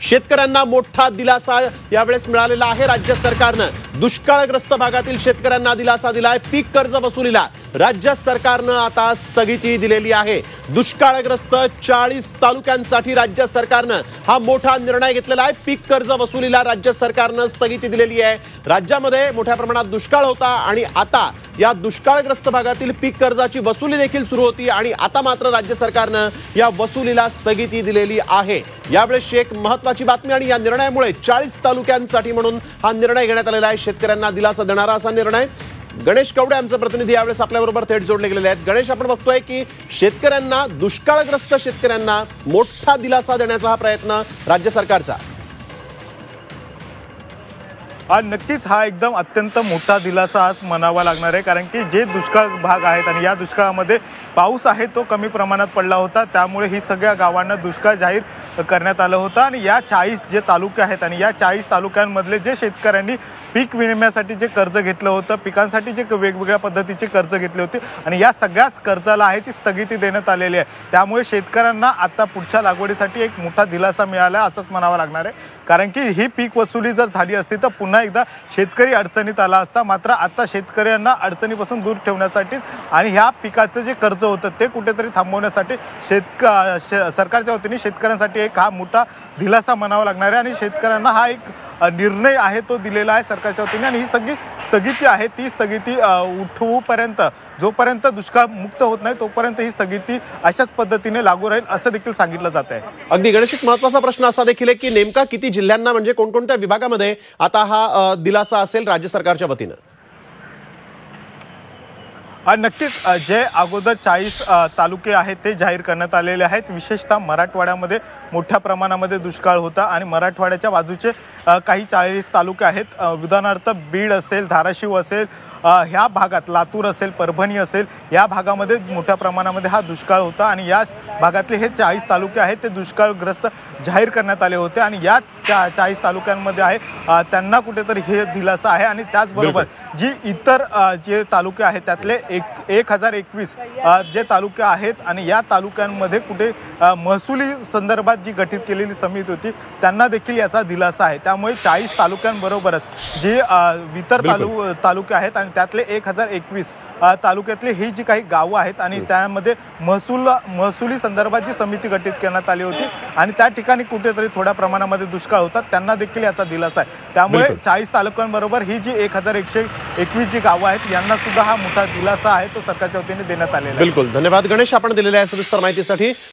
शेतकऱ्यांना मोठा दिलासा यावेळेस मिळालेला आहे। राज्य सरकारनं दुष्काळग्रस्त भागातील शेतकऱ्यांना दिलासा दिलाय। पीक कर्ज वसुलीला राज्य सरकारनं आता स्थगिती दिलेली आहे। दुष्काळग्रस्त 40 तालुक्यांसाठी राज्य सरकारनं हा मोठा निर्णय घेतलेला आहे। पीक कर्ज वसुलीला राज्य सरकारनं स्थगिती दिलेली आहे। राज्यामध्ये मोठ्या प्रमाणात दुष्काळ होता आणि आता या दुष्काळग्रस्त भागातील पीक कर्जाची वसुली देखील सुरू होती आणि आता मात्र राज्य सरकारनं या वसुलीला स्थगिती दिलेली आहे। यावेळेस एक महत्त्वाची बातमी आणि या निर्णयामुळे 40 तालुक्यांसाठी म्हणून हा निर्णय घेण्यात आलेला आहे। शेतकऱ्यांना दिलासा देणारा असा निर्णय। गणेश कवडे आमचे प्रतिनिधी यावेळेस आपल्याबरोबर थेट जोडले गेलेले आहेत। गणेश, आपण बघतोय की शेतकऱ्यांना, दुष्काळग्रस्त शेतकऱ्यांना मोठा दिलासा देण्याचा हा प्रयत्न राज्य सरकारचा। नक्कीच हा एकदम अत्यंत मोठा दिलासा आज म्हणावा लागणार आहे, कारण की जे दुष्काळ भाग आहेत आणि या दुष्काळामध्ये पाऊस आहे तो कमी प्रमाणात पडला होता, त्यामुळे ही सगळ्या गावांना दुष्काळ जाहीर करण्यात आलं होतं। आणि या 40 जे तालुके आहेत आणि या 40 तालुक्यांमधले जे शेतकऱ्यांनी पीक विम्यासाठी जे कर्ज घेतलं होतं, पिकांसाठी जे वेगवेगळ्या पद्धतीचे कर्ज घेतले होते आणि या सगळ्याच कर्जाला आहे ती स्थगिती देण्यात आलेली आहे। त्यामुळे शेतकऱ्यांना आता पुढच्या लागवडीसाठी एक मोठा दिलासा मिळाला असंच म्हणावं लागणार आहे, कारण की ही पीक वसुली जर झाली असती तर पुन्हा एकदा शेतकरी अडचणीत आला असता। मात्र आता शेतकऱ्यांना अडचणीपासून दूर ठेवण्यासाठी आणि ह्या पिकाचं जे कर्ज होतं ते कुठेतरी थांबवण्यासाठी सरकारच्या वतीने शेतकऱ्यांसाठी एक हा मोठा दिलासा म्हणावा लागणार आहे। आणि शेतकऱ्यांना हा एक निर्णय आहे तो दिलेला आहे सरकारच्या वतीने। आणि ही सगळी स्थगिती आहे ती स्थगिती उठवूपर्यंत, जोपर्यंत दुष्काळ मुक्त होत नाही तोपर्यंत ही स्थगिती अशाच पद्धतीने लागू राहील असं देखील सांगितलं जात आहे। अगदी गणेश, एक महत्त्वाचा प्रश्न असा देखील आहे की नेमका किती जिल्ह्यांना, म्हणजे कोणकोणत्या विभागामध्ये आता हा दिलासा असेल राज्य सरकारच्या वतीनं? नक्कीच जे अगोदर 40 तालुके आहेत ते जाहीर करण्यात आलेले आहेत। विशेषतः मराठवाड्यामध्ये मोठ्या प्रमाणामध्ये दुष्काळ होता आणि मराठवाड्याच्या बाजूचे काही 40 तालुके आहेत, उदाहरणार्थ बीड असेल, धाराशिव असेल, ह्या भागात लातूर असेल, परभणी असेल, या भागामध्ये मोठ्या प्रमाणामध्ये हा दुष्काळ होता आणि या भागातले हे 40 तालुके आहेत ते दुष्काळग्रस्त जाहीर करण्यात आले होते। आणि या 40 तालुक्यांमध्ये आहे त्यांना कुठेतरी हे दिलासा आहे। आणि त्याचबरोबर जी इतर जे तालुके आहेत त्यातले 1021 जे तालुके आहेत आणि या तालुक्यांमध्ये कुठे महसुली संदर्भात जी गठीत केलेली समिती होती त्यांना देखील याचा दिलासा आहे। त्यामुळे 40 तालुक्यांबरोबरच जे इतर तालुके आहेत आणि त्यातले 1021 तालुक्यातले ही जी काही गावं आहेत आणि त्यामध्ये महसुली संदर्भात जी समिती गठीत करण्यात आली होती आणि त्या ठिकाणी कुठेतरी थोड्या प्रमाणामध्ये दुष्काळ होता त्यांना देखील याचा दिलासा आहे। त्यामुळे 40 तालुक्यांबरोबर ही जी 1121 जी गावं आहेत यांना सुद्धा हा मोठा दिलासा आहे तो सरकारच्या वतीने देण्यात आलेला आहे। बिलकुल, धन्यवाद गणेश आपण दिलेल्या सविस्तर माहितीसाठी।